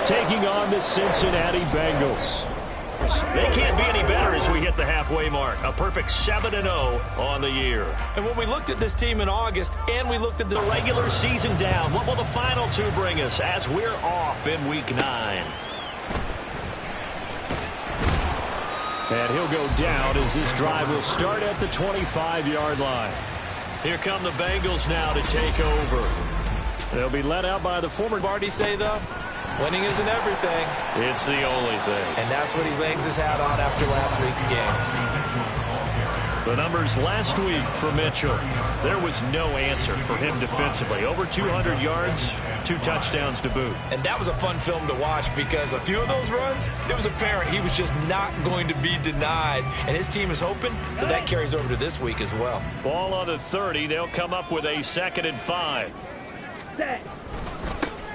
taking on the Cincinnati Bengals. They can't be any better as we hit the halfway mark. A perfect 7-0 on the year. And when we looked at this team in August and we looked at the regular season down, what will the final two bring us as we're off in Week 9? And he'll go down as this drive will start at the 25-yard line. Here come the Bengals now to take over. They'll be led out by the former. Barty say, though, winning isn't everything. It's the only thing. And that's what he hangs his hat on after last week's game. The numbers last week for Mitchell. There was no answer for him defensively. Over 200 yards, 2 touchdowns to boot. And that was a fun film to watch because a few of those runs, it was apparent he was just not going to be denied. And his team is hoping that that carries over to this week as well. Ball on the 30. They'll come up with a 2nd and 5.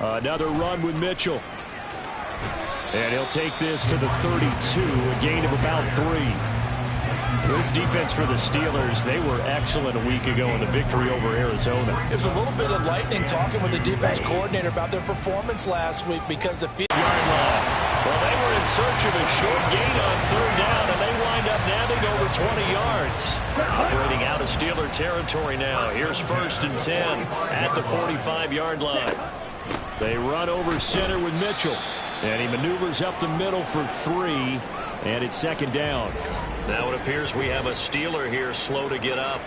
Another run with Mitchell. And he'll take this to the 32, a gain of about 3. This defense for the Steelers, they were excellent a week ago in the victory over Arizona. It was a little bit enlightening talking with the defense coordinator about their performance last week because the field-yard line. Well, they were in search of a short gain on 3rd down, and they wind up nabbing over 20 yards. Operating out of Steeler territory now. Here's 1st and 10 at the 45-yard line. They run over center with Mitchell, and he maneuvers up the middle for 3, and it's 2nd down. Now it appears we have a Steeler here slow to get up.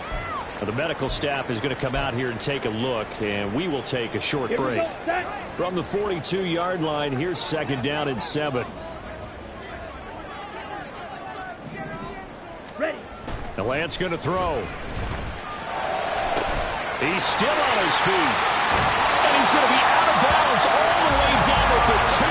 The medical staff is going to come out here and take a look, and we will take a short break. From the 42-yard line, here's 2nd down and 7. Ready. Now Lance going to throw. He's still on his feet. And he's going to be out of bounds all the way down at the 2.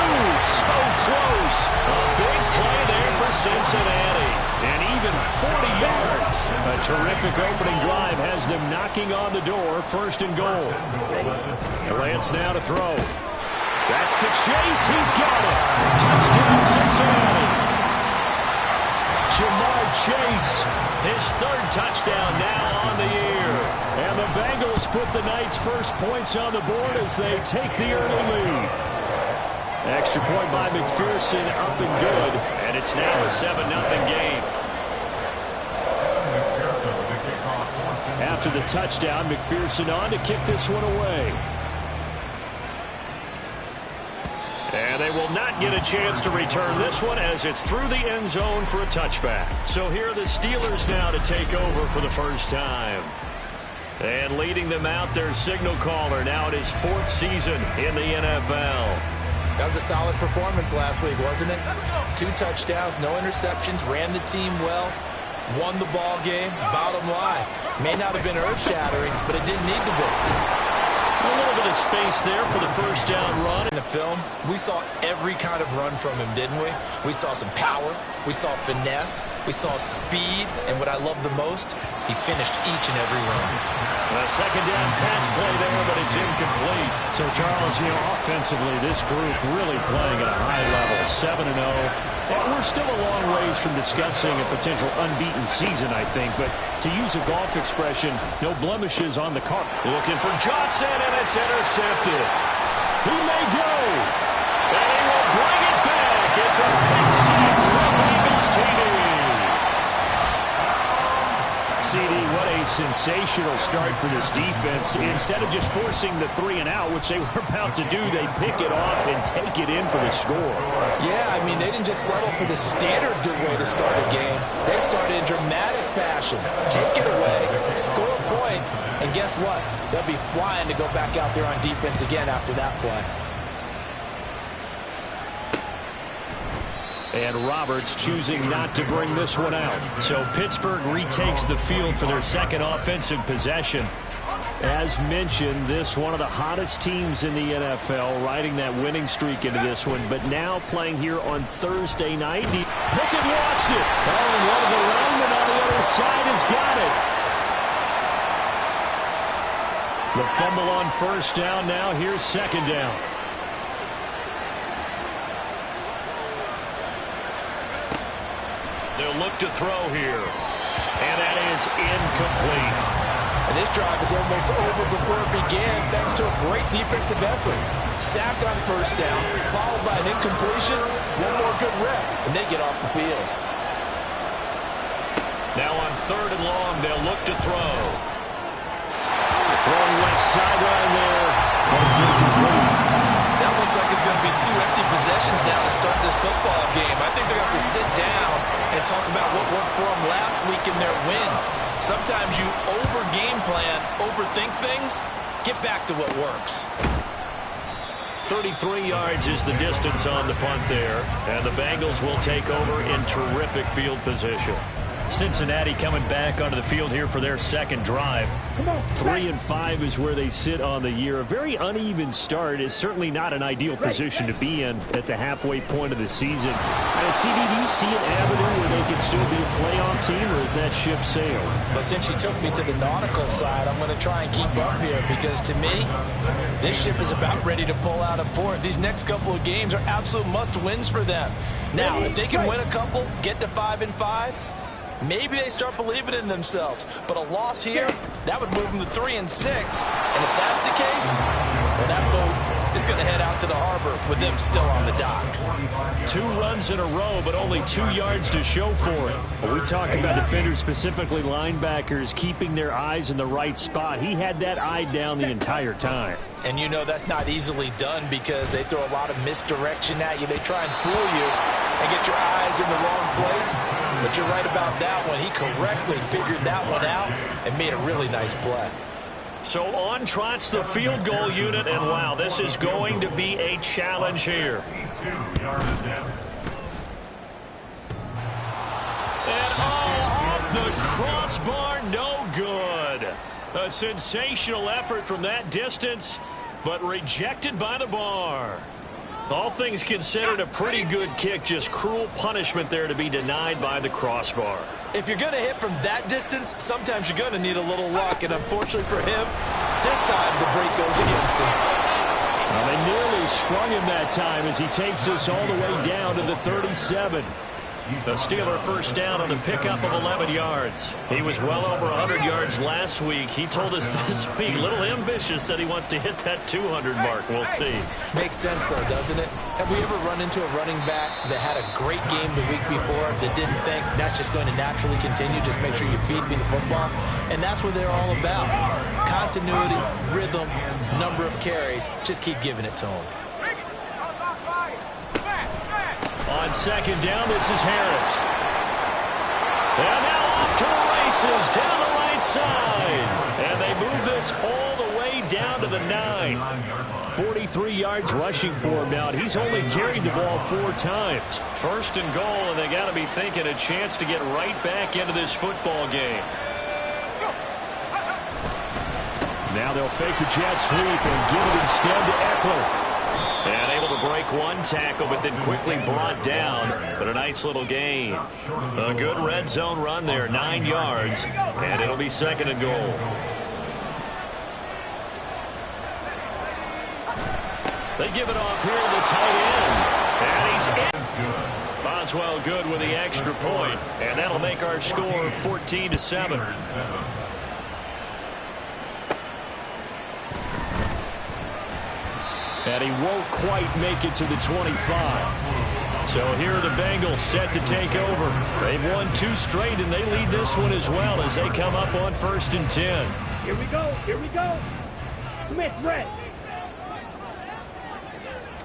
So close. A big play there for Cincinnati. And even 40 yards. A terrific opening drive has them knocking on the door. 1st and goal. And Lance now to throw. That's to Chase. He's got it. Touchdown Cincinnati. Jamar Chase. His 3rd touchdown now on the year. And the Bengals put the Knights' first points on the board as they take the early lead. Extra point by McPherson, up and good. And it's now a 7-0 game. After the touchdown, McPherson on to kick this one away. And they will not get a chance to return this one as it's through the end zone for a touchback. So here are the Steelers now to take over for the first time. And leading them out, their signal caller now in his 4th season in the NFL. That was a solid performance last week, wasn't it? 2 touchdowns, no interceptions, ran the team well, won the ball game. Bottom line, may not have been earth-shattering, but it didn't need to be. A little bit of space there for the 1st down run. In the film, we saw every kind of run from him, didn't we? We saw some power, we saw finesse, we saw speed, and what I love the most, he finished each and every run. A 2nd down pass play there, but it's incomplete. So, Charles, offensively, this group really playing at a high level, 7-0. And we're still a long ways from discussing a potential unbeaten season, I think. But to use a golf expression, no blemishes on the cart. Looking for Johnson, and it's intercepted. He may go. And he will bring it back. It's a pick 6 for Bengals TD. CD, what a sensational start for this defense. Instead of just forcing the 3 and out, which they were about to do, they pick it off and take it in for the score. Yeah, I mean, they didn't just settle for the standard good way to start a game. They started in dramatic fashion. Take it away, score points, and guess what? They'll be flying to go back out there on defense again after that play. And Roberts choosing not to bring this one out. So Pittsburgh retakes the field for their 2nd offensive possession. As mentioned, this one of the hottest teams in the NFL, riding that winning streak into this one, but now playing here on Thursday night. Pickett lost it. Oh, and one of the linemen on the other side has got it. The fumble on 1st down now. Here's 2nd down. They'll look to throw here. And that is incomplete. And this drive is almost over before it began thanks to a great defensive effort. sack on first down, followed by an incompletion, one more good rep, and they get off the field. Now on 3rd and long, they'll look to throw. Throwing left sideline there. That's incomplete. That looks like it's going to be 2 empty possessions now to start this football game. I think they're going to have to sit down and talk about what worked for them last week in their win. Sometimes you over-game plan, overthink things. Get back to what works. 33 yards is the distance on the punt there, and the Bengals will take over in terrific field position. Cincinnati coming back onto the field here for their second drive. 3-5 is where they sit on the year. A very uneven start is certainly not an ideal position to be in at the halfway point of the season. CD, do you see an avenue where they could still be a playoff team, or is that ship sailed? But since you took me to the nautical side, I'm going to try and keep up here because to me, this ship is about ready to pull out of port. These next couple of games are absolute must-wins for them. Now, if they can win a couple, get to 5-5, maybe they start believing in themselves. But a loss here, that would move them to 3-6. And if that's the case, well, that boat is going to head out to the harbor with them still on the dock. 2 runs in a row, but only 2 yards to show for it. When we talk about defenders, specifically linebackers, keeping their eyes in the right spot. He had that eye down the entire time. And you know that's not easily done because they throw a lot of misdirection at you. They try and fool you and get your eyes in the wrong place. But you're right about that one. He correctly figured that one out and made a really nice play. So on trots the field goal unit, and wow, this is going to be a challenge here. And off the crossbar, no good. A sensational effort from that distance, but rejected by the bar. All things considered, a pretty good kick, just cruel punishment there to be denied by the crossbar. If you're going to hit from that distance, sometimes you're going to need a little luck, and unfortunately for him, this time the break goes against him. Well, they nearly sprung him that time as he takes us all the way down to the 37. The Steeler first down on the pickup of 11 yards. He was well over 100 yards last week. He told us this week, a little ambitious, that he wants to hit that 200 mark. We'll see. Makes sense, though, doesn't it? Have we ever run into a running back that had a great game the week before that didn't think that's just going to naturally continue? Just make sure you feed me the football. And that's what they're all about. Continuity, rhythm, number of carries. Just keep giving it to them. On second down, this is Harris. And now off to the races down the right side. And they move this all the way down to the 9. 43 yards rushing for him now. He's only carried the ball 4 times. First and goal, and they got to be thinking a chance to get right back into this football game. Now they'll fake the jet sweep and give it instead to Eckler. And able to break one tackle, but then quickly brought down. But a nice little gain. A good red zone run there, 9 yards. And it'll be second and goal. They give it off here to the tight end. And he's in. Boswell good with the extra point. And that'll make our score 14-7. And he won't quite make it to the 25. So here are the Bengals set to take over. They've won 2 straight, and they lead this one as well as they come up on 1st and 10. Here we go. Here we go. Smith, red.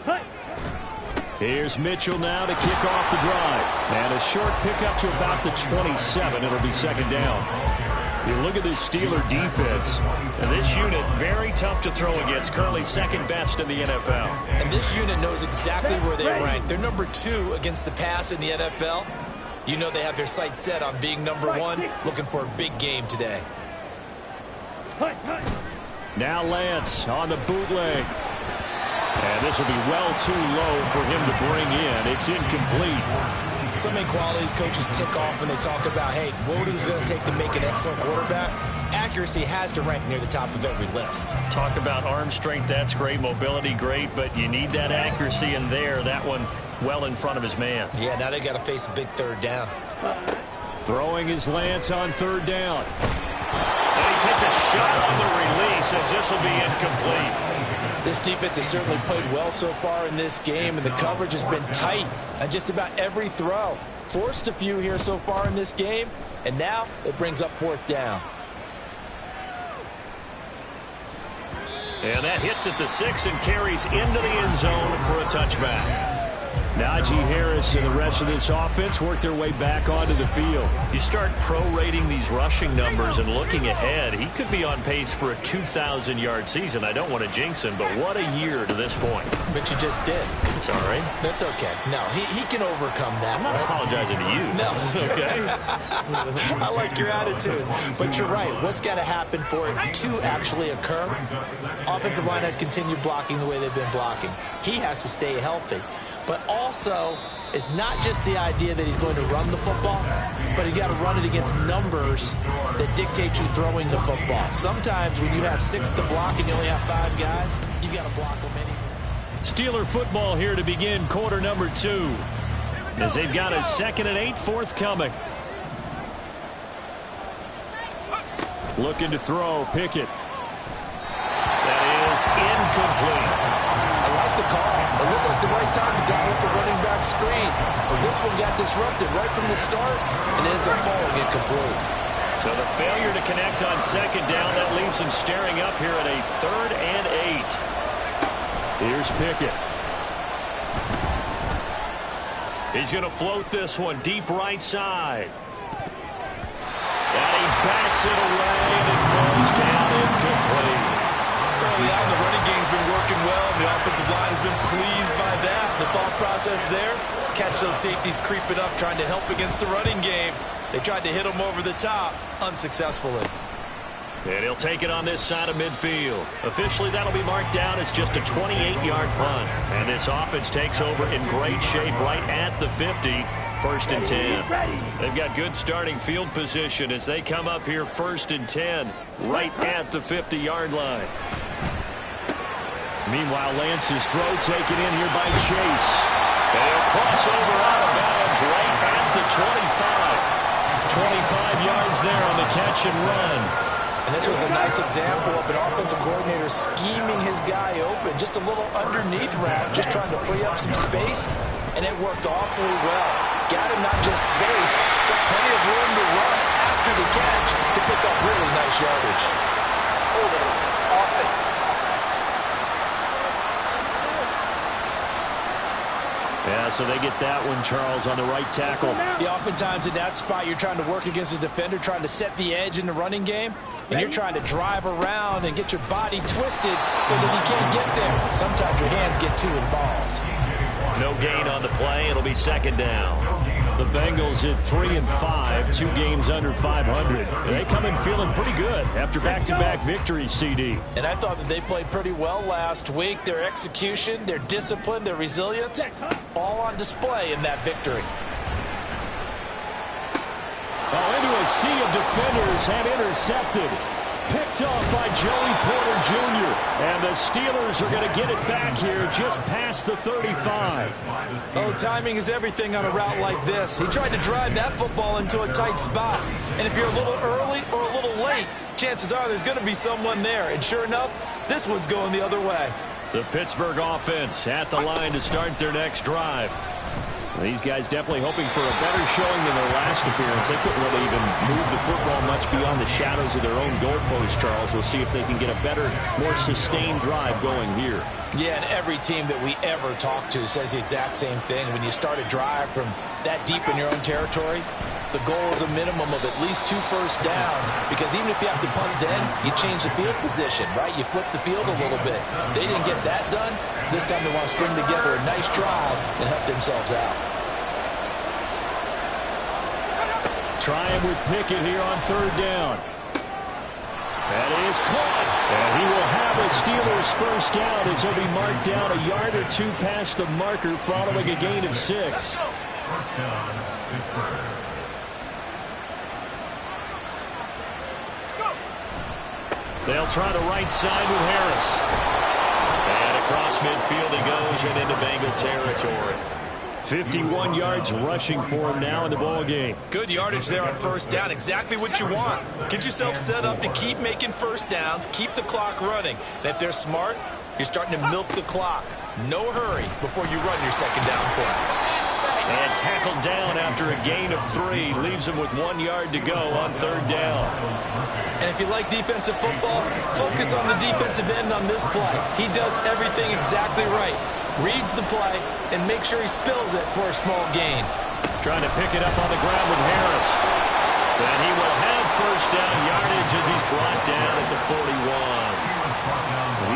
Cut. Here's Mitchell now to kick off the drive. And a short pickup to about the 27. It'll be second down. You look at this Steeler defense. And this unit, very tough to throw against. Currently second best in the NFL. And this unit knows exactly where they rank. They're number 2 against the pass in the NFL. You know they have their sights set on being number 1, looking for a big game today. Now Lance on the bootleg. And this will be well too low for him to bring in. It's incomplete. So many qualities coaches tick off when they talk about, hey, what is it going to take to make an excellent quarterback? Accuracy has to rank near the top of every list. Talk about arm strength, that's great. Mobility, great. But you need that accuracy in there. That one well in front of his man. Yeah, now they got to face a big third down. Throwing his Lance on 3rd down. And he takes a shot on the release as this will be incomplete. This defense has certainly played well so far in this game, and the coverage has been tight on just about every throw. Forced a few here so far in this game, and now it brings up 4th down. And that hits at the 6 and carries into the end zone for a touchback. Najee Harris and the rest of this offense work their way back onto the field. You start prorating these rushing numbers and looking ahead, he could be on pace for a 2,000-yard season. I don't want to jinx him, but what a year to this point. But you just did. Sorry? That's okay. No, he can overcome that. I'm not apologizing to you. No. Okay? I like your attitude. But you're right. What's got to happen for it to actually occur? Offensive line has continued blocking the way they've been blocking. He has to stay healthy. But also, it's not just the idea that he's going to run the football, but he's got to run it against numbers that dictate you throwing the football. Sometimes when you have 6 to block and you only have 5 guys, you've got to block them anyway. Steeler football here to begin quarter number 2, as they've got a 2nd and 8 forthcoming. Looking to throw, Pickett. That is incomplete. I like the call. It looked like the right time to dial up the running back screen. But this one got disrupted right from the start, and it ends up falling incomplete. So the failure to connect on 2nd down, that leaves him staring up here at a 3rd and 8. Here's Pickett. He's going to float this one deep right side. And he backs it away, and it falls down incomplete. Early on, the running game's been working well, and the offensive line has been pleased by that. The thought process there, catch those safeties creeping up, trying to help against the running game. They tried to hit them over the top, unsuccessfully. And he'll take it on this side of midfield. Officially, that'll be marked down as just a 28-yard punt. And this offense takes over in great shape right at the 50. 1st and 10. They've got good starting field position as they come up here 1st and 10, right at the 50-yard line. Meanwhile, Lance's throw taken in here by Chase. They'll cross over out of bounds right at the 25. 25 yards there on the catch and run. And this was a nice example of an offensive coordinator scheming his guy open. Just a little underneath route, just trying to free up some space, and it worked awfully well. Got him not just space, but plenty of room to run after the catch to pick up really nice yardage. Yeah, so they get that one, Charles, on the right tackle. Yeah, oftentimes in that spot, you're trying to work against a defender, trying to set the edge in the running game, and you're trying to drive around and get your body twisted so that you can't get there. Sometimes your hands get too involved. No gain on the play. It'll be 2nd down. The Bengals at 3-5, 2 games under 500. They come in feeling pretty good after back-to-back victories, CD. And I thought that they played pretty well last week. Their execution, their discipline, their resilience, all on display in that victory. Oh, into a sea of defenders and intercepted. Picked off by Joey Porter Jr. And the Steelers are going to get it back here just past the 35. Oh, timing is everything on a route like this. He tried to drive that football into a tight spot. And if you're a little early or a little late, chances are there's going to be someone there. And sure enough, this one's going the other way. The Pittsburgh offense at the line to start their next drive. These guys definitely hoping for a better showing than their last appearance. They couldn't really even move the football much beyond the shadows of their own goalpost, Charles. We'll see if they can get a better, more sustained drive going here. Yeah, and every team that we ever talk to says the exact same thing. When you start a drive from that deep in your own territory, the goal is a minimum of at least 2 first downs, because even if you have to punt then, you change the field position, right? You flip the field a little bit. They didn't get that done. This time they want to string together a nice drive and help themselves out. Trying with Pickett here on 3rd down. That is caught. And he will have a Steelers first down as he'll be marked down a yard or 2 past the marker following a gain of 6. They'll try the right side with Harris. And across midfield he goes and into Bengal territory. 51 yards rushing for him now in the ball game. Good yardage there on 1st down. Exactly what you want. Get yourself set up to keep making first downs, keep the clock running. And if they're smart, You're starting to milk the clock. No hurry before you run your second down play. And tackled down after a gain of 3. Leaves him with 1 yard to go on third down. And if you like defensive football, focus on the defensive end on this play. He does everything exactly right. Reads the play and makes sure he spills it for a small gain. Trying to pick it up on the ground with Harris. And he will have first down yardage as he's brought down at the 41.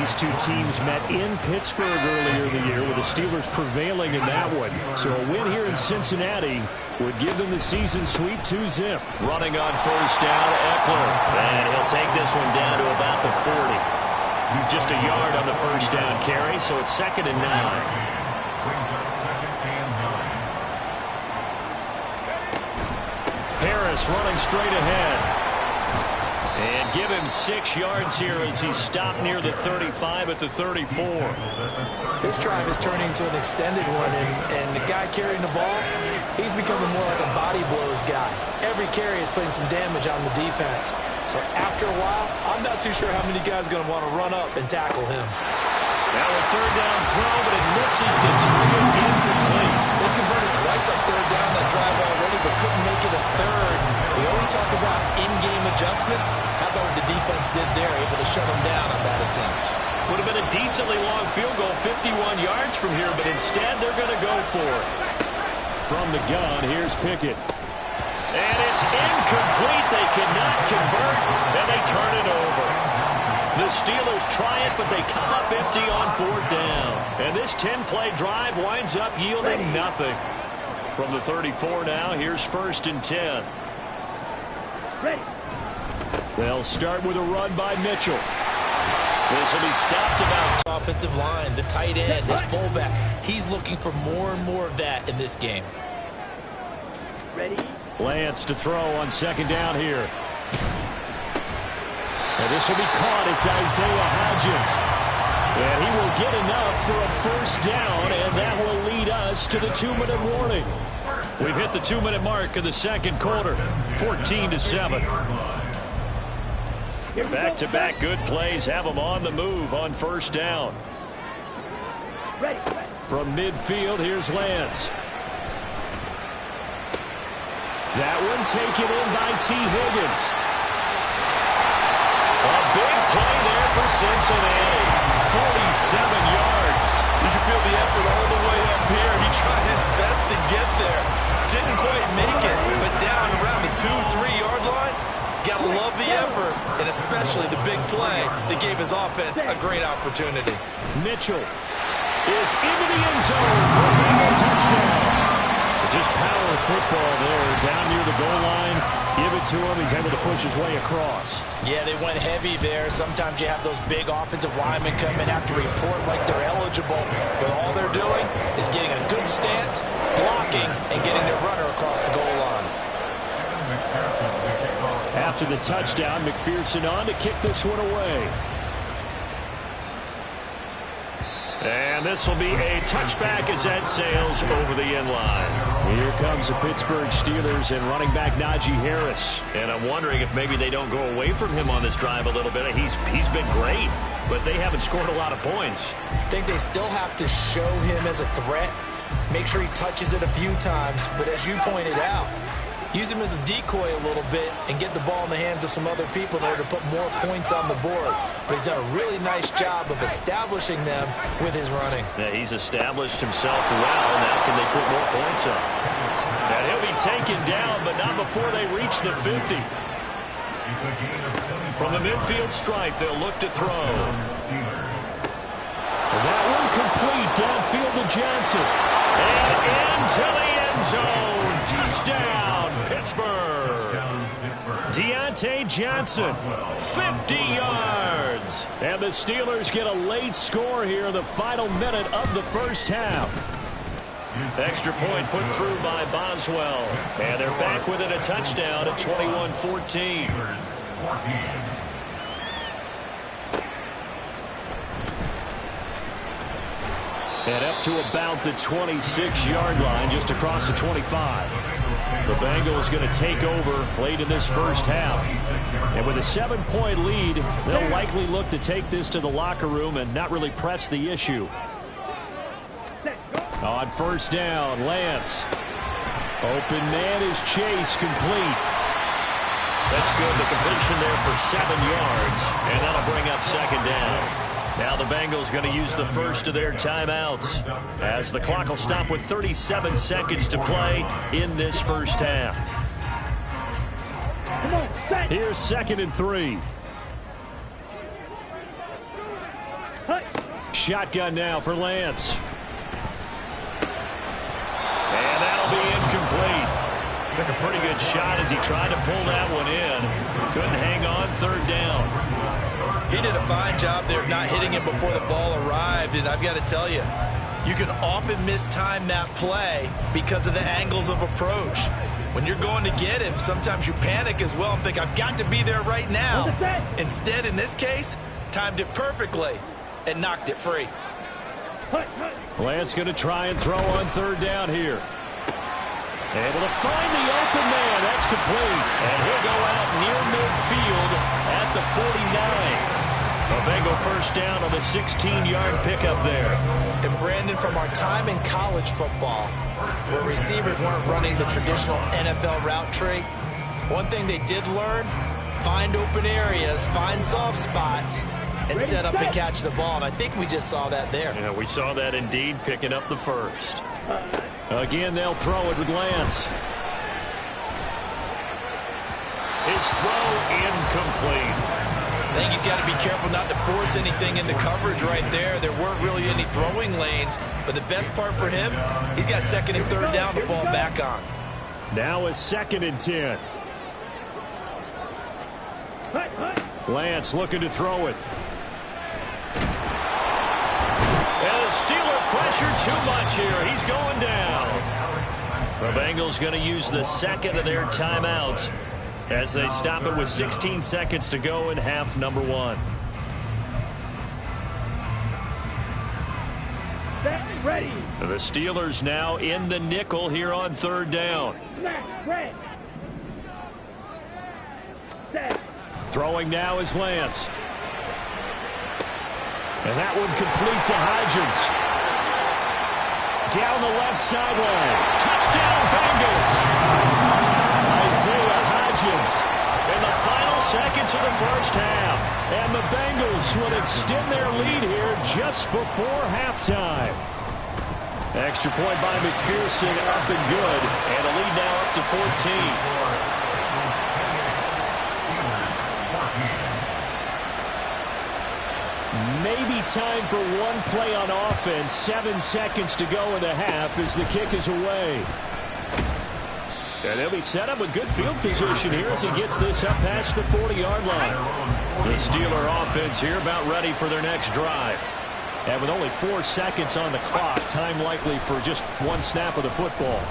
These two teams met in Pittsburgh earlier in the year with the Steelers prevailing in that one. So a win here in Cincinnati would give them the season sweep 2-zip. Running on first down, Eckler. And he'll take this one down to about the 40. Just a yard on the first down carry, so it's 2nd and 9. Harris running straight ahead. And give him 6 yards here as he's stopped near the 35 at the 34. This drive is turning into an extended one, and the guy carrying the ball, he's becoming more like a body blows guy. Every carry is putting some damage on the defense. So after a while, I'm not too sure how many guys are going to want to run up and tackle him. Now a third down throw, but it misses the target, incomplete. They converted twice on third down that drive already, but couldn't make it a third. We always talk about in-game adjustments. How about what the defense did there, able to shut them down on that attempt? Would have been a decently long field goal, 51 yards from here, but instead they're going to go for it. From the gun, here's Pickett. And it's incomplete. They cannot convert, and they turn it over. The Steelers try it, but they come up empty on fourth down. And this 10-play drive winds up yielding nothing. From the 34 now, here's 1st and 10. Ready. They'll start with a run by Mitchell. This will be stopped about. Offensive line, the tight end, his fullback. He's looking for more and more of that in this game. Ready. Lance to throw on 2nd down here. And this will be caught. It's Isaiah Hodgins. And he will get enough for a first down, and that will lead us to the 2-minute warning. We've hit the 2-minute mark of the second quarter, 14-7. Back-to-back good plays have them on the move on first down. Ready. From midfield, here's Lance. That one taken in by T. Higgins. A big play there for Cincinnati. 47 yards. You can feel the effort all the way up here. He tried his best to get there. Didn't quite make it, but down around the 2-3-yard line, gotta love the effort, and especially the big play that gave his offense a great opportunity. Mitchell is into the end zone for a Bengal touchdown. Just power football there, down near the goal line. Give it to him. He's able to push his way across. Yeah, they went heavy there. Sometimes you have those big offensive linemen come in, have to report like they're eligible. But all they're doing is getting a good stance, blocking, and getting their runner across the goal line. After the touchdown, McPherson on to kick this one away. And this will be a touchback as that sails over the end line. Here comes the Pittsburgh Steelers and running back Najee Harris. And I'm wondering if maybe they don't go away from him on this drive a little bit. He's been great, but they haven't scored a lot of points. I think they still have to show him as a threat. Make sure he touches it a few times. But as you pointed out, use him as a decoy a little bit and get the ball in the hands of some other people in order to put more points on the board. But he's done a really nice job of establishing them with his running. Yeah, he's established himself well. Now can they put more points up? And he'll be taken down, but not before they reach the 50. From the midfield stripe, they'll look to throw. That one complete downfield to Johnson. And into the end zone. Touchdown, Pittsburgh. Deontay Johnson, 50 yards. And the Steelers get a late score here in the final minute of the first half. Extra point put through by Boswell. And they're back within a touchdown at 21-14. And up to about the 26-yard line, just across the 25. The Bengals going to take over late in this first half. And with a 7-point lead, they'll likely look to take this to the locker room and not really press the issue. On first down, Lance. Open man is Chase, complete. That's good. The completion there for 7 yards, and that'll bring up second down. Now the Bengals going to use the first of their timeouts as the clock will stop with 37 seconds to play in this first half. Here's 2nd and 3. Shotgun now for Lance. And that'll be incomplete. Took a pretty good shot as he tried to pull that one in. Couldn't hang on, third down. He did a fine job there of not hitting him before the ball arrived, and I've got to tell you, you can often mistime that play because of the angles of approach. When you're going to get him, sometimes you panic as well and think, I've got to be there right now. Instead, in this case, timed it perfectly and knocked it free. Lance going to try and throw on third down here. Able to find the open man. That's complete. And he'll go out near midfield at the 49. A Bengal first down on the 16-yard pickup there. And Brandon, from our time in college football, where receivers weren't running the traditional NFL route tree, one thing they did learn, find open areas, find soft spots, and set up and catch the ball. And I think we just saw that there. Yeah, we saw that indeed, picking up the first. Again, they'll throw it with Lance. His throw incomplete. I think he's got to be careful not to force anything into coverage right there. There weren't really any throwing lanes, but the best part for him, he's got 2nd and 3rd down to fall back on. Now is 2nd and 10. Lance looking to throw it. And the Steeler pressure too much here. He's going down. The Bengals going to use the second of their timeouts as they stop it with 16 seconds to go in half number 1. Ready. The Steelers now in the nickel here on third down. Red. Set. Throwing now is Lance. And that one complete to Hodgins. Down the left sideline. Touchdown Bengals. Isaiah Hodgins in the final seconds of the first half. And the Bengals will extend their lead here just before halftime. Extra point by McPherson, up and good. And a lead now up to 14. Maybe time for one play on offense. 7 seconds to go in the half as the kick is away. And he'll be set up with good field position here as he gets this up past the 40-yard line. The Steeler offense here about ready for their next drive. And with only 4 seconds on the clock, time likely for just one snap of the football.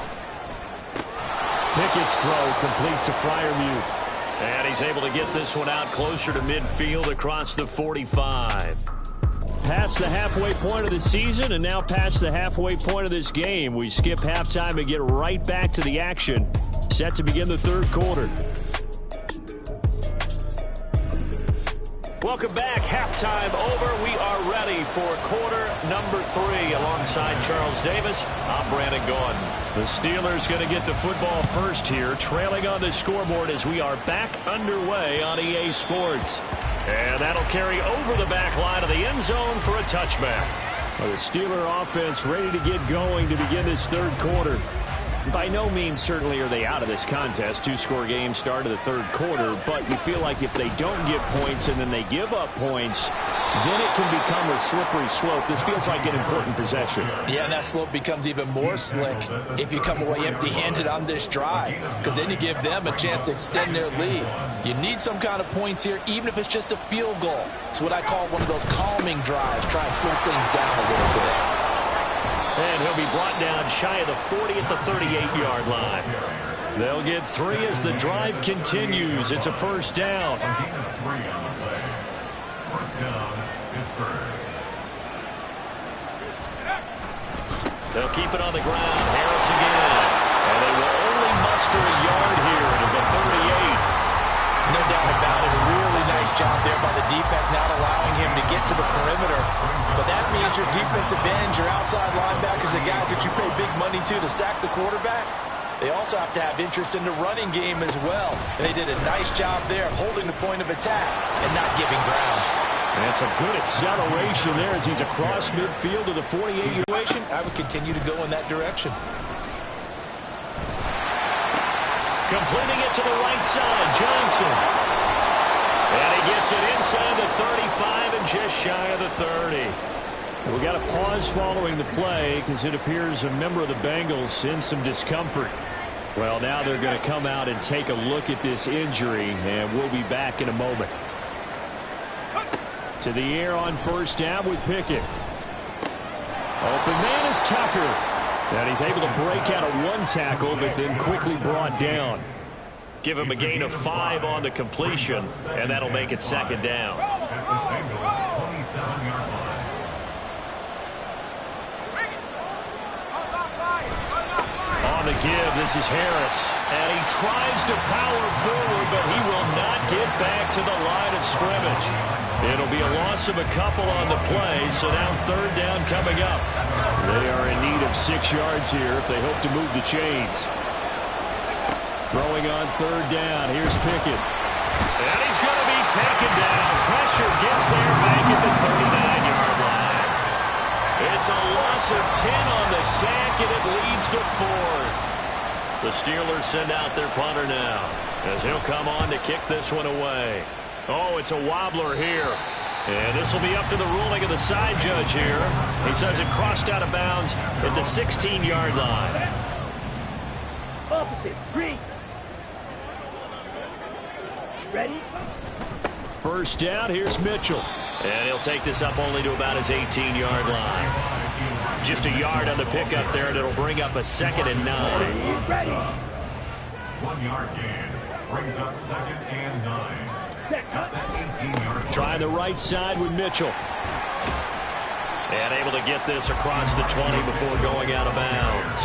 Pickett's throw complete to Freiermuth. And he's able to get this one out closer to midfield across the 45. Past the halfway point of the season and now past the halfway point of this game. We skip halftime and get right back to the action. Set to begin the third quarter. Welcome back. Halftime over. We are ready for quarter number 3. Alongside Charles Davis, I'm Brandon Gordon. The Steelers going to get the football first here, trailing on the scoreboard as we are back underway on EA Sports. And that'll carry over the back line of the end zone for a touchback. Well, the Steeler offense ready to get going to begin this third quarter. By no means certainly are they out of this contest. 2-score game start of the third quarter, but you feel like if they don't get points and then they give up points, then it can become a slippery slope. This feels like an important possession. Yeah, and that slope becomes even more slick if you come away empty-handed on this drive, because then you give them a chance to extend their lead. You need some kind of points here, even if it's just a field goal. It's what I call one of those calming drives, try and slow things down a little bit. And he'll be brought down shy of the 40 at the 38-yard line. They'll get 3 as the drive continues. It's a first down. They'll keep it on the ground. Harris again. And they will only muster a yard here to the 38. No doubt about it. A really nice job there by the defense, not allowing him to get to the perimeter. But that means your defensive ends, your outside linebackers, the guys that you pay big money to sack the quarterback, they also have to have interest in the running game as well. And they did a nice job there of holding the point of attack and not giving ground. And some good acceleration there as he's across midfield to the 48. I would continue to go in that direction. Completing it to the right side, Johnson. And he gets it inside the 35 and just shy of the 30. We got a pause following the play because it appears a member of the Bengals in some discomfort. Well, now they're going to come out and take a look at this injury, and we'll be back in a moment. To the air on first down with Pickett. Open man is Tucker. And he's able to break out of one tackle, but then quickly brought down. Give him a gain of 5 on the completion, and that'll make it second down. On the give, this is Harris. And he tries to power forward, but he will not get back to the line of scrimmage. It'll be a loss of a couple on the play, so now third down coming up. They are in need of 6 yards here if they hope to move the chains. Throwing on third down. Here's Pickett. And he's going to be taken down. Pressure gets there back at the 39-yard line. It's a loss of 10 on the sack, and it leads to 4th. The Steelers send out their punter now as he'll come on to kick this one away. Oh, it's a wobbler here. And this will be up to the ruling of the side judge here. He says it crossed out of bounds at the 16-yard line. Opposite, green. Ready? First down, here's Mitchell. And he'll take this up only to about his 18-yard line. Just a yard on the pickup there, and it'll bring up a 2nd and 9. Ready. 1 yard gain brings up 2nd and 9. Trying the right side with Mitchell. And able to get this across the 20 before going out of bounds.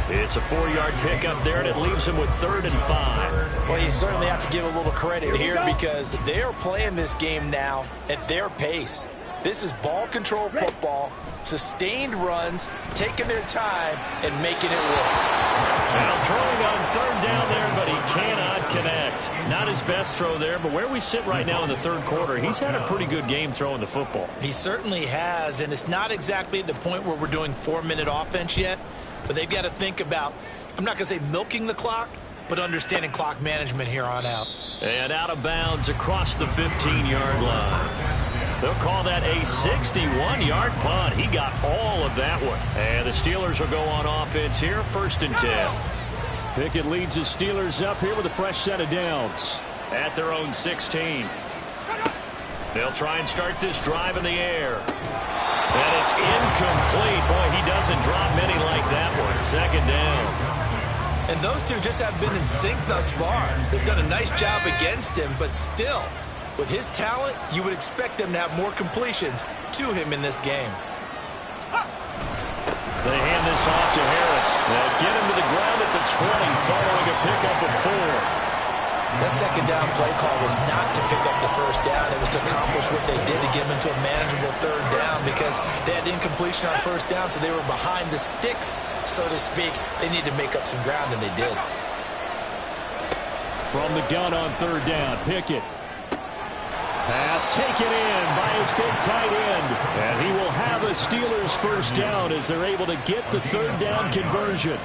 It's a 4-yard pickup there, and it leaves him with 3rd and 5. Well, you certainly have to give a little credit here because they are playing this game now at their pace. This is ball control football, sustained runs, taking their time, and making it work. Now throwing on third down there, but he cannot connect. Not his best throw there, but where we sit right now in the third quarter, he's had a pretty good game throwing the football. He certainly has, and it's not exactly at the point where we're doing 4-minute offense yet, but they've got to think about, I'm not going to say milking the clock, but understanding clock management here on out. And out of bounds across the 15-yard line. They'll call that a 61-yard punt. He got all of that one. And the Steelers will go on offense here, 1st and 10. Pickett leads the Steelers up here with a fresh set of downs. At their own 16. They'll try and start this drive in the air. And it's incomplete. Boy, he doesn't drop many like that one. 2nd down. And those two just haven't been in sync thus far. They've done a nice job against him, but still, with his talent, you would expect them to have more completions to him in this game. They hand this off to Harris. They'll get him to the ground at the 20 following a pickup of 4. That 2nd down play call was not to pick up the 1st down. It was to accomplish what they did to get them into a manageable 3rd down because they had incompletion on 1st down, so they were behind the sticks, so to speak. They needed to make up some ground, and they did. From the gun on 3rd down, Pickett. Pass taken in by his big tight end. And he will have a Steelers 1st down as they're able to get the 3rd down conversion.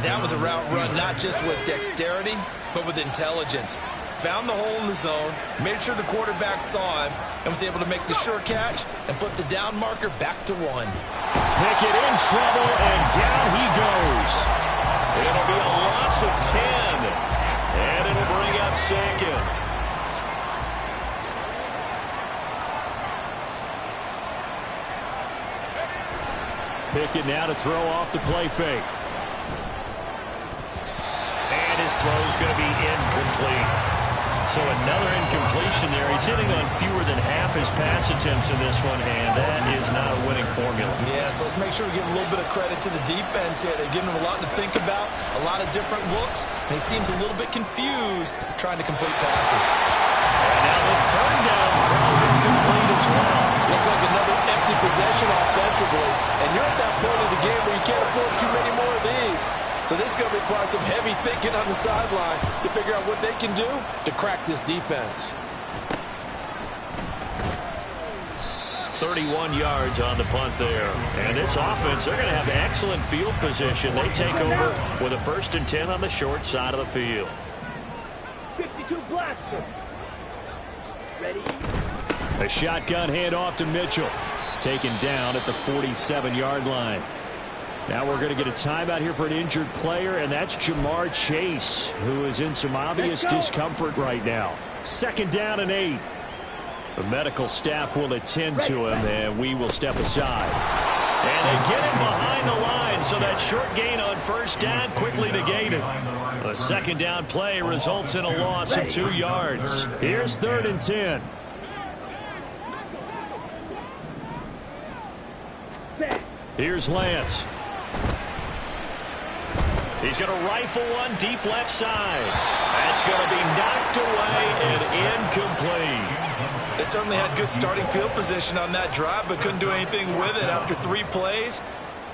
That was a route run not just with dexterity, but with intelligence. Found the hole in the zone, made sure the quarterback saw him, and was able to make the sure catch and flip the down marker back to 1. Pickett in trouble, and down he goes. It'll be a loss of 10, and it'll bring up 2nd. Pickett now to throw off the play fake. And his throw's going to be incomplete. So another incompletion there. He's hitting on fewer than half his pass attempts in this one, and that is not a winning formula. Yeah, so let's make sure we give a little bit of credit to the defense here. They're giving him a lot to think about, a lot of different looks, and he seems a little bit confused trying to complete passes. And now the third down throw incomplete as well. Looks like another empty possession offensively, and you're at that point of the game where you can't afford too many more of these. So this is going to require some heavy thinking on the sideline to figure out what they can do to crack this defense. 31 yards on the punt there. And this offense, they're going to have excellent field position. They take over with a 1st and 10 on the short side of the field. 52 blaster. Ready? A shotgun handoff to Mitchell. Taken down at the 47-yard line. Now we're going to get a timeout here for an injured player, and that's Jamar Chase, who is in some obvious discomfort right now. 2nd down and 8. The medical staff will attend to him, and we will step aside. And they get him behind the line, so that short gain on 1st down quickly negated. A 2nd down play results in a loss of 2 yards. Here's 3rd and 10. Here's Lance. He's going to rifle one deep left side. That's going to be knocked away and incomplete. They certainly had good starting field position on that drive, but couldn't do anything with it after 3 plays.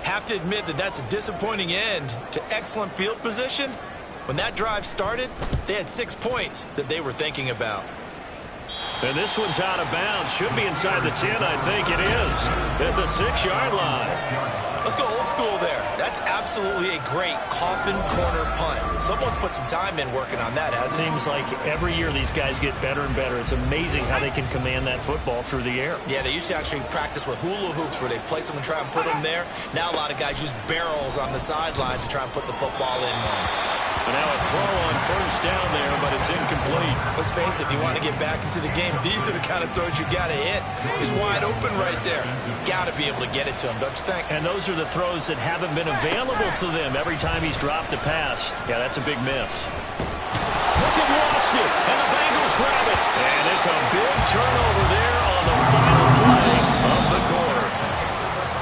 Have to admit that that's a disappointing end to excellent field position. When that drive started, they had 6 points that they were thinking about. And this one's out of bounds. Should be inside the 10, I think it is. At the 6-yard line. Let's go old school there. That's absolutely a great coffin corner punt. Someone's put some time in working on that, hasn't it? Seems like every year these guys get better and better. It's amazing how they can command that football through the air. Yeah, they used to actually practice with hula hoops where they place them and try and put them there. Now a lot of guys use barrels on the sidelines to try and put the football in one. And now a throw on 1st down there, but it's incomplete. Let's face it, if you want to get back into the game, these are the kind of throws you got to hit. He's wide open right there. Got to be able to get it to him, don't you think? And those are the throws that haven't been available to them every time he's dropped a pass. Yeah, that's a big miss. Look at lost it, and the Bengals grab it. And it's a big turnover there on the final play of the quarter.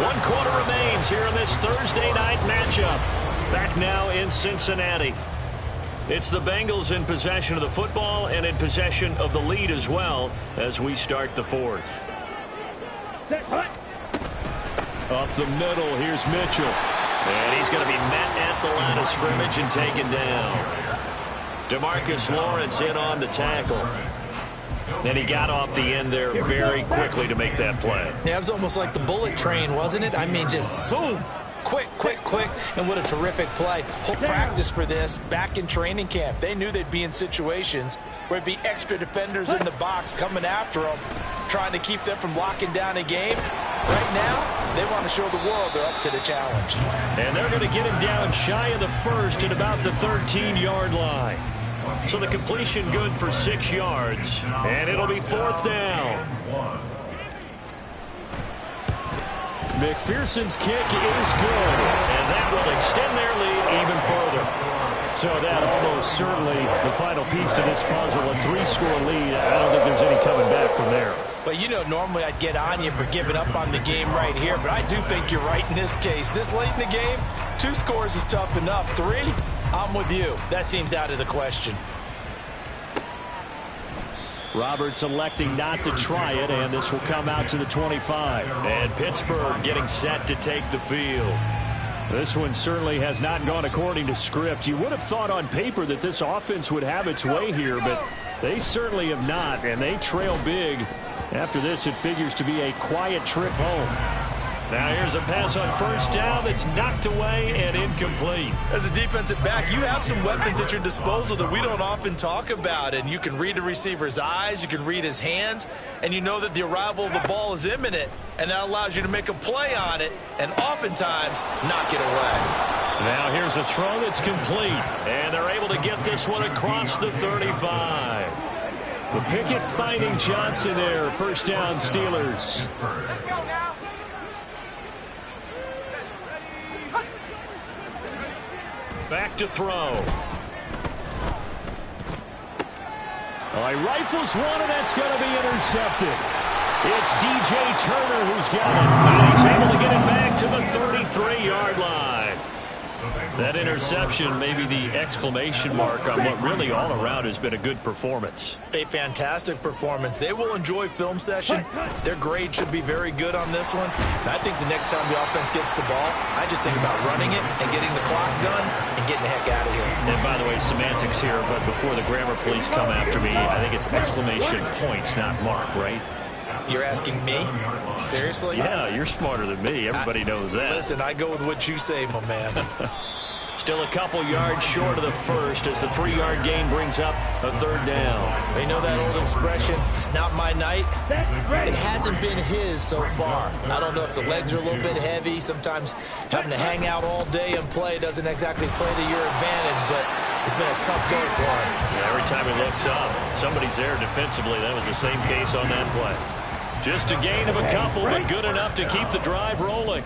1 quarter remains here in this Thursday night matchup. Back now in Cincinnati. It's the Bengals in possession of the football and in possession of the lead as well as we start the 4th. Up the middle, here's Mitchell. And he's going to be met at the line of scrimmage and taken down. DeMarcus Lawrence in on the tackle. And he got off the end there very quickly to make that play. Yeah, it was almost like the bullet train, wasn't it? I mean, just zoom. Quick, quick, quick, and what a terrific play. Whole practice for this back in training camp. They knew they'd be in situations where there'd be extra defenders in the box coming after them, trying to keep them from locking down a game. Right now, they want to show the world they're up to the challenge. And they're going to get him down shy of the 1st at about the 13-yard line. So the completion good for 6 yards, and it'll be 4th down. McPherson's kick is good. And that will extend their lead even further. So that almost certainly the final piece to this puzzle, a 3-score lead. I don't think there's any coming back from there. But, you know, normally I'd get on you for giving up on the game right here, but I do think you're right in this case. This late in the game, 2 scores is tough enough. 3, I'm with you. That seems out of the question. Roberts electing not to try it, and this will come out to the 25. And Pittsburgh getting set to take the field. This one certainly has not gone according to script. You would have thought on paper that this offense would have its way here, but they certainly have not, and they trail big. After this, it figures to be a quiet trip home. Now here's a pass on 1st down that's knocked away and incomplete. As a defensive back, you have some weapons at your disposal that we don't often talk about. And you can read the receiver's eyes, you can read his hands, and you know that the arrival of the ball is imminent. And that allows you to make a play on it and oftentimes knock it away. Now here's a throw that's complete. And they're able to get this one across the 35. The Pickett finding Johnson there. 1st down, Steelers. Let's go now. Back to throw. Well, he rifles one, and that's going to be intercepted. It's DJ Turner who's got it, and he's able to get it back to the 33-yard line. That interception may be the exclamation mark on what really all around has been a good performance. A fantastic performance. They will enjoy film session. Their grade should be very good on this one. And I think the next time the offense gets the ball, I just think about running it and getting the clock done and getting the heck out of here. And by the way, semantics here, but before the grammar police come after me, I think it's exclamation point, not mark, right? You're asking me? Seriously? Yeah, you're smarter than me. Everybody knows that. Listen, I go with what you say, my man. Still a couple yards short of the first as the 3-yard gain brings up a third down. You know that old expression, it's not my night? It hasn't been his so far. I don't know if the legs are a little bit heavy. Sometimes having to hang out all day and play doesn't exactly play to your advantage, but it's been a tough go for him. Yeah, every time he looks up, somebody's there defensively. That was the same case on that play. Just a gain of a couple, but good enough to keep the drive rolling.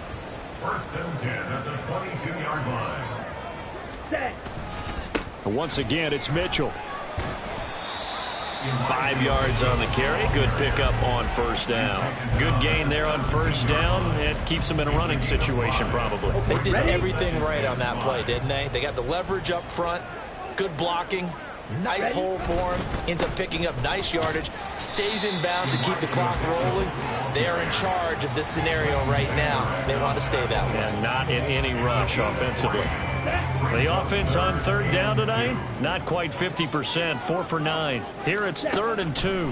First and 10 at the 22-yard line. Once again, it's Mitchell. 5 yards on the carry. Good pickup on first down. Good gain there on first down. It keeps them in a running situation, probably. They did everything right on that play, didn't they? They got the leverage up front, good blocking, nice hole for him, ends up picking up nice yardage, stays in bounds to keep the clock rolling. They are in charge of this scenario right now. They want to stay that way. And not in any rush offensively. The offense on third down tonight, not quite 50%, 4 for 9. Here it's 3rd and 2.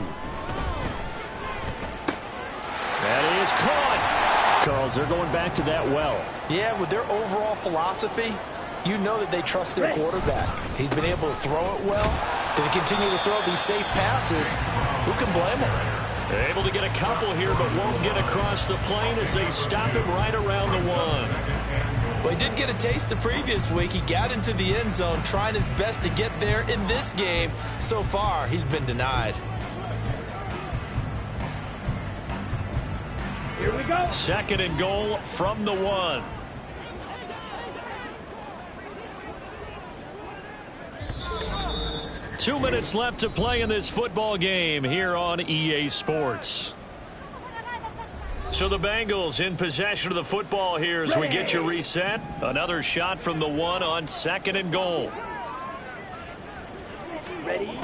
That is caught. Charles, they're going back to that well. Yeah, with their overall philosophy, you know that they trust their quarterback. He's been able to throw it well. They continue to throw these safe passes. Who can blame them? Able to get a couple here, but won't get across the plane as they stop him right around the 1. Well, he did get a taste the previous week. He got into the end zone, trying his best to get there in this game. So far, he's been denied. Here we go. 2nd and goal from the 1. Two minutes left to play in this football game here on EA Sports. So the Bengals in possession of the football here as we get you reset. Another shot from the 1 on 2nd and goal. Ready?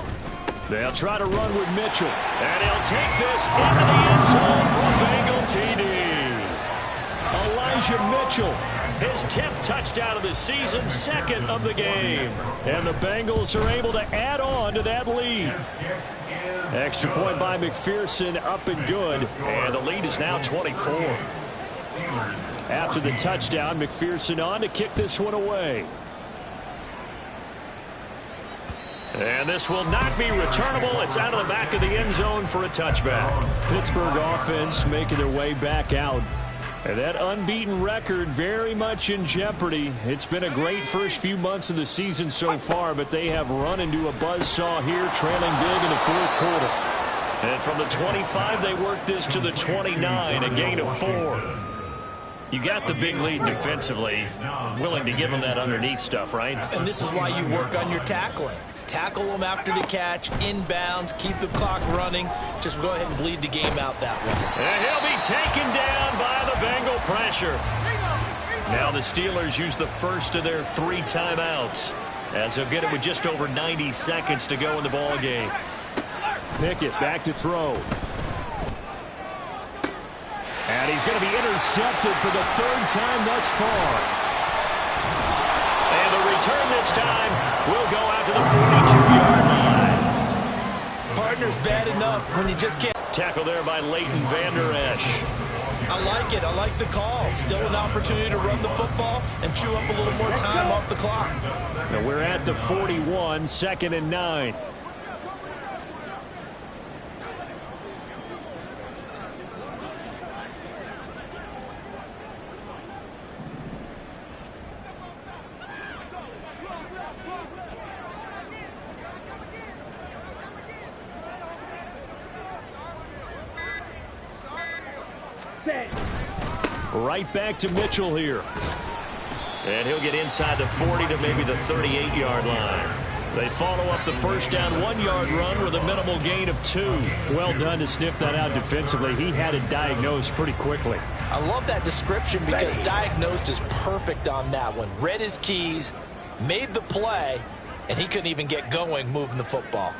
They'll try to run with Mitchell. And he'll take this into the end zone for Bengal TD. Elijah Mitchell, his 10th touchdown of the season, 2nd of the game. And the Bengals are able to add on to that lead. Extra point by McPherson, up and good. And the lead is now 24. After the touchdown, McPherson on to kick this one away. And this will not be returnable. It's out of the back of the end zone for a touchback. Pittsburgh offense making their way back out. And that unbeaten record very much in jeopardy. It's been a great first few months of the season so far, but they have run into a buzzsaw here, trailing big in the 4th quarter. And from the 25, they work this to the 29, a gain of 4. You got the big lead defensively. Willing to give them that underneath stuff, right? And this is why you work on your tackling. Tackle them after the catch, inbounds, keep the clock running. Just go ahead and bleed the game out that way. And he'll be taken down by the Bengal pressure. Now the Steelers use the first of their 3 timeouts as they'll get it with just over 90 seconds to go in the ball game. Pickett back to throw. And he's going to be intercepted for the 3rd time thus far. And the return this time will go out to the 42-yard line. Partner's bad enough when you just can't. Tackle there by Leighton Vander Esch. I like it. I like the call. Still an opportunity to run the football and chew up a little more time off the clock. Now we're at the 41, 2nd and 9. Right back to Mitchell here. And he'll get inside the 40 to maybe the 38-yard line. They follow up the first down 1-yard run with a minimal gain of 2. Well done to sniff that out defensively. He had it diagnosed pretty quickly. I love that description because diagnosed is perfect on that one. Read his keys, made the play, and he couldn't even get going moving the football.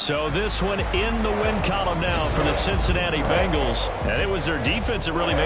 So this one in the win column now for the Cincinnati Bengals. And it was their defense that really made